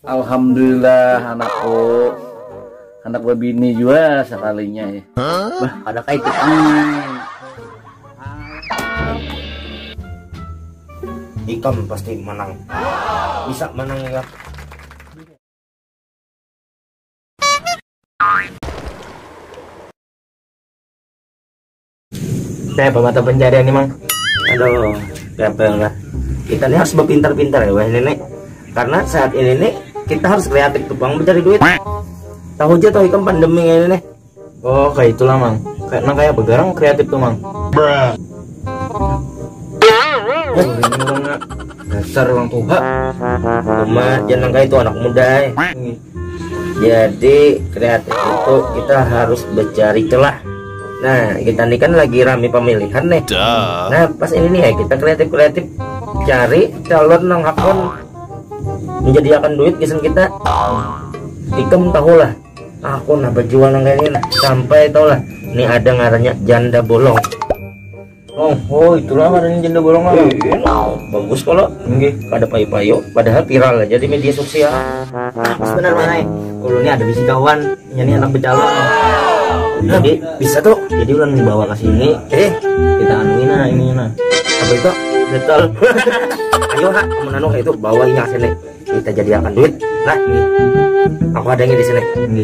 Alhamdulillah anak bini juga sekalinya ya. Bah, ada kaitan. Ikam pasti menang. Bisa menang ya. Saya mata pencarian nih, Mang. Aduh, gampang lah. Kita nih harus berpintar-pintar ya, wah nenek. Karena saat ini nih kita harus kreatif tuh, Bang, mencari duit. Tahu aja tuh Ikam pandemi ini nih. Oh, kayak itulah, Mang. Kayak begarang kreatif tuh, Mang. Ini orang dasar orang tua. Cuma jangan kayak itu anak muda ya. Jadi kreatif itu kita harus mencari celah. Nah, kita nih kan lagi rame pemilihan nih. Nah, pas ini nih ya kita kreatif cari calon nang akun menjadikan duit gisan kita. Ikam tahu lah akun apa jual nang kayak ini nah. Sampai tau lah ini ada ngarannya janda bolong. Oh itulah ngarannya janda bolong lah. Bagus kalau ada payu-payu padahal viral aja di media sosial. Benar mana kalau ini ada bisi kawan ini anak becalon. Jadi bisa tuh jadi ulang dibawa ke sini kita anuin nah ini nah apa itu betul. Ayo nak kamu nano kayak itu bawainnya sini kita jadikan duit nah ini aku adanya di sini ini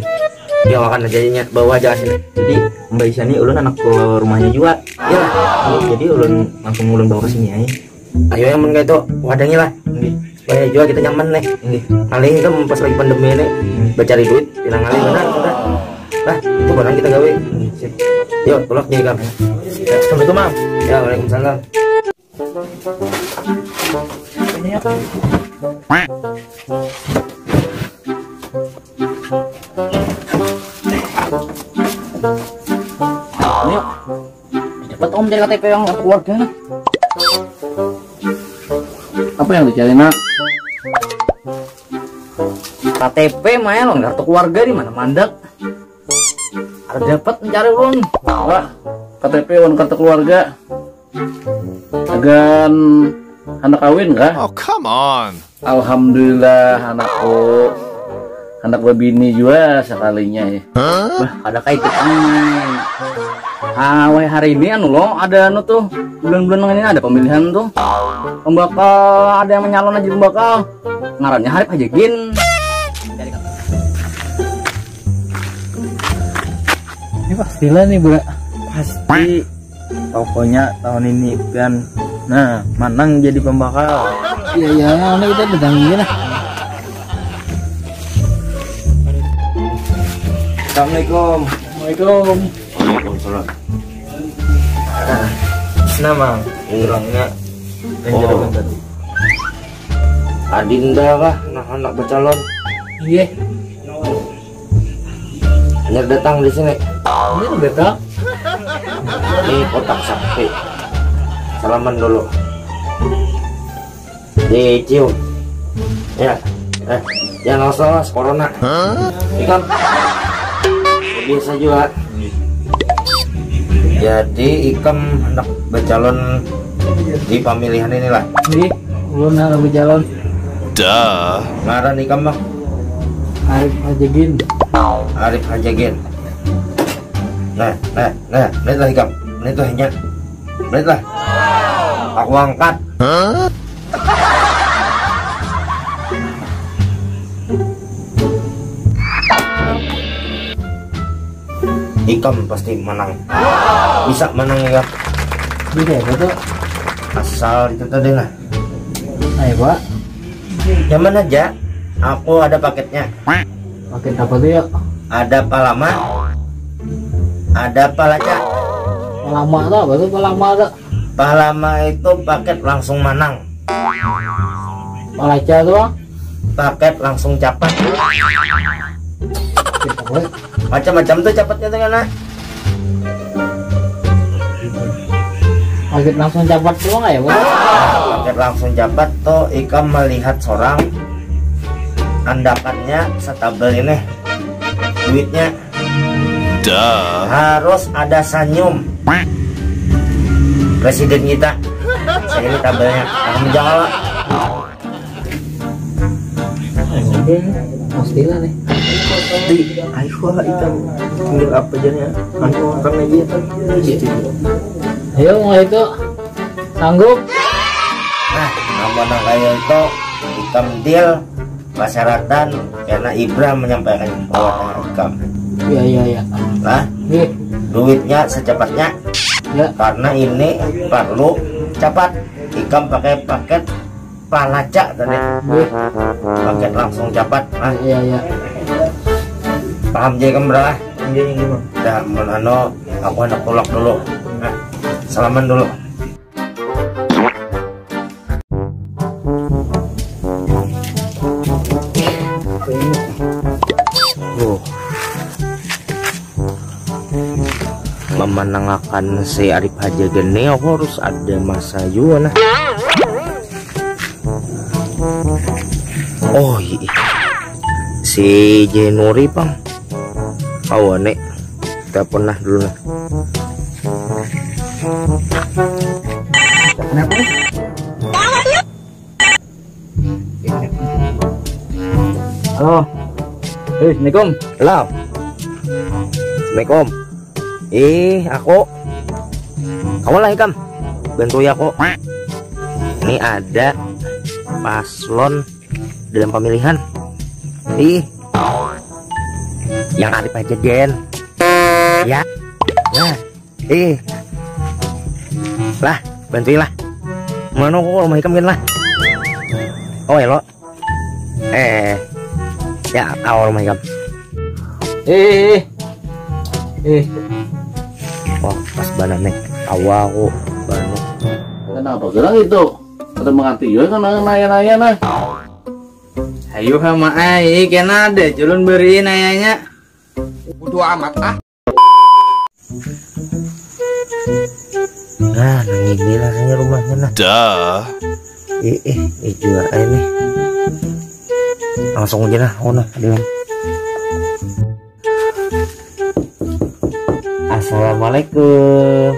dia akan jadinya bawa aja sini. Jadi Mbak Isya ini ulun anak ke rumahnya juga ya jadi ulun langsung ulun bawa ke sini ya. Ayo yang men itu wadahnya lah supaya juga kita nyaman nih kali ini kan pas lagi pandemi ini bercari duit bilang kali benar nah itu barang kita gawe. Yuk tolak nih Kang. Assalamualaikum Mam. Ya waalaikumsalam. Ayo dapat om dari KTP yang keluarga. Apa yang dicari nak? KTP main lo kartu keluarga di mana mandek. Ada dapat mencari uang. Wah, KTP uang kartu keluarga. Agan anak kawin kah? Oh come on. Alhamdulillah anak bini juga sekalinya ya. Bah, ada kaitan. Wah hari ini anu loh ada anu tuh bulan-bulan ini ada pemilihan tuh. Pembakal ada yang menyalon aja pembakal. Ngarannya Harip Hajegin. Ini pastilah nih bro. Pasti. Pokoknya tahun ini kan. Nah, Manang jadi pembakal. Iya, ini kita datangin lah. Assalamualaikum. Waalaikumsalam. Waalaikumsalam. Nama orangnya tadi. Adinda kah anak becalon? Iya. Hanya datang di sini. Ini udah datang. Ini kotak sakti. Salaman dulu. Dicium. Ya. Jangan lolos corona. Ikan. Biasa juga. Jadi Ikam hendak bercalon di pemilihan inilah. Ini ulun anak bercalon. Ngaran Ikam Bang? Harip Hajegin. Harip Hajegin. Nah, menit lah Ikam. Menit lah hanya. Menit lah. Aku angkat. Ikam pasti menang. Bisa menang ya. Bisa ya betul. Asal itu tadi lah. Ayo Pak. Nyaman aja. Aku ada paketnya. Paket apa tuh ya? Ada palama. Ada palaca. Palama tuh apa tuh palama tuh? Palama itu paket langsung menang. Palaca tuh Bang? Paket langsung capat. Macam-macam tuh capatnya tuh kan. Paket langsung capat tuh nggak ya Bang? Paket langsung capat tuh Ikam melihat seorang andakannya setabel ini duitnya harus ada senyum presiden kita. Saya ini tabelnya kamu jangan Pastilah nih. Di ayo ikan tinggal apa aja ya? Anu makan aja kan. Ayo mulai itu sanggup. Nah, nama kayak itu ikam deal pasyaratan karena Ibra menyampaikan bahwa ikam. Iya. Lah, duitnya secepatnya. Ya. Karena ini perlu cepat. Ikam pakai paket palaca tadi. Paket langsung cepat. Nah, Iya. paham jadi kembra. Dah menano aku hendak tolak dulu. Nah, salaman dulu. Memenangkan si Arif aja gini aku harus ada masa juga nah. Oh iya, si Jenuri bang nek telepon nah dulu nah. Kenapa nih? Halo. Assalamualaikum. Halo. Assalamualaikum. Aku kamu lah Ikam, bantu ya aku. Ini ada paslon dalam pemilihan. Yang Arif aja Gen. Ya. Nah, lah, bantuin lah. Mana kok rumah Ikam Gen lah. Oh, elo. Ya, awal rumah Ikam. Wah, pas banget nih. Awal aku banget. Kenapa gerang itu? Ada menganti ya kan naya-naya nah. Ayo sama ai kena ada culun beri nayanya. Bodo amat ah. Nah, ini rasanya rumahnya nah. Juga ini. Langsung aja nah, oh nah, dengan. Assalamualaikum.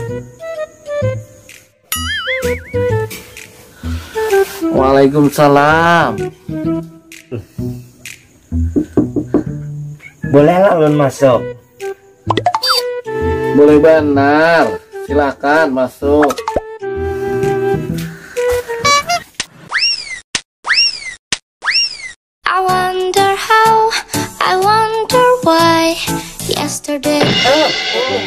Waalaikumsalam. Boleh lah ulun masuk. Boleh benar. Silakan masuk. I wonder how, I wonder why. Yesterday.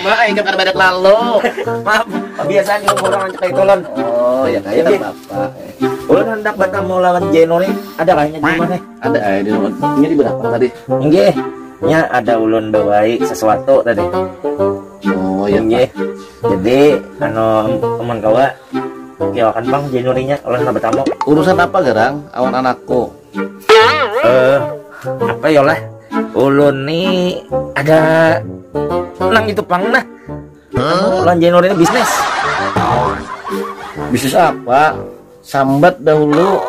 Mbak, ini kan badak lalu. Maaf, biasanya orang kayak tolon. Oh, ya kayak kan bapak. Ulun hendak batal mau lawan Jenori, ada kayaknya gimana? Ada di rumah. Ini di berapa tadi? Nggih, nya ada ulun bawai sesuatu tadi. Oh, ya. Nggih. Jadi teman kawa kiakan Bang Jenorinya ulun na bertamu. Urusan apa gerang? Awan anakku. Apa ya lah? Ulun nih ada nang itu pang nah. Lan Jenori ini bisnis. Bisnis apa? Sambat dahulu.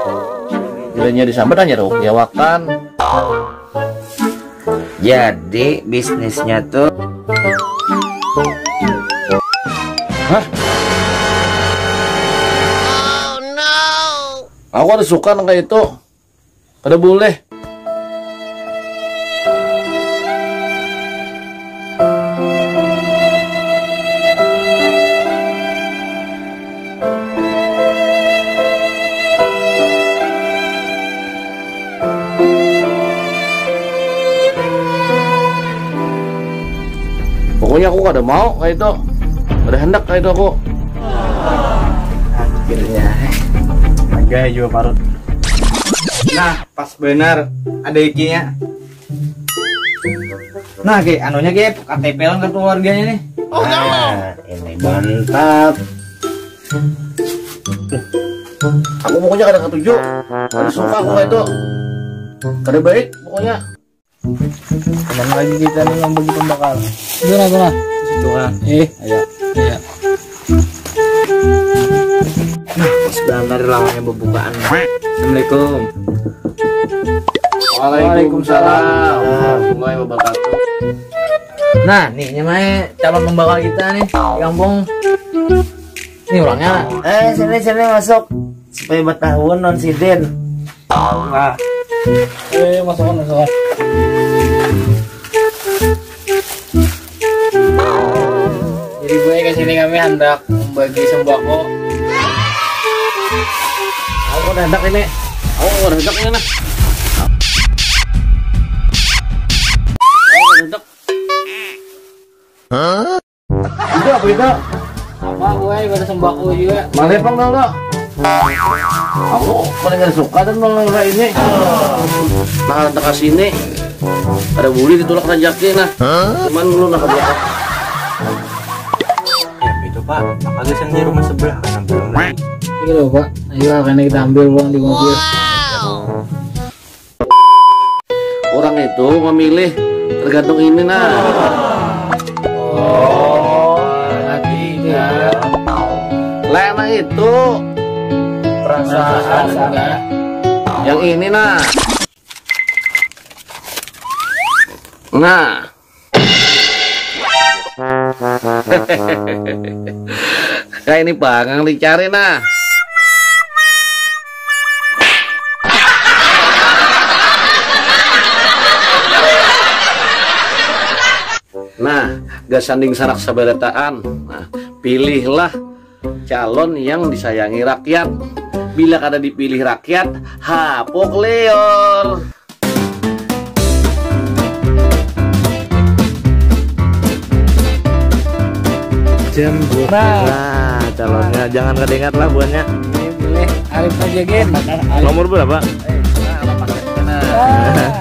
Jadinya disambat hanya rupiawakan. Jadi bisnisnya tuh. Hah? Oh no. Aku ada suka kayak itu. Kada boleh. Pokoknya aku kada mau kayak itu. Kada hendak kayak itu aku. Akhirnya agak juga parut. Nah, pas benar ada ikinya. Nah, kayak anunya kayak KTP lang ke keluarganya nih. Nah, ini mantap. Aku pokoknya kada ketujuh. Kada suka aku kayak itu. Kada baik pokoknya. Kemana lagi kita nih yang begitu bakal? Gimana? Situ kan. Ayo. Pas benar lawannya pembukaan. Assalamualaikum. Waalaikumsalam warahmatullahi wabarakatuh. Nah, nih nyamai calon pembakal kita nih di kampung. Ini orangnya. Sini masuk supaya bertahun non siden. Nah, Masukkan. Jadi gue kesini kami hendak membagi sembako. Aku udah hendak ini. Aku udah hendak ini nah. Aku udah hendak. Itu apa itu? Apa gue pada sembako juga. Malepang dong kok. Aku paling gak suka dan mengenai ini. Nah, hendak kasih ini. Ada buli ditolak rezeki nah. Cuman lu nak belakang. Ya itu Pak, apalagi di rumah sebelah kan belum lagi. Ini loh Pak, ayo karena kita ambil uang di mobil. Orang itu memilih tergantung ini nah. Lagi ya. Lena itu Perasaan enggak. yang ini nah. Nah. Kayak ini Bang, yang dicari nah. Nah, gak sanding sarak sabarataan. Nah, pilihlah calon yang disayangi rakyat. Bila kada dipilih rakyat, hapok leor. Jam Nah, calonnya jangan kedengat lah buahnya. Ini boleh Arif aja Gen. nomor berapa? Nah, paketnya nah.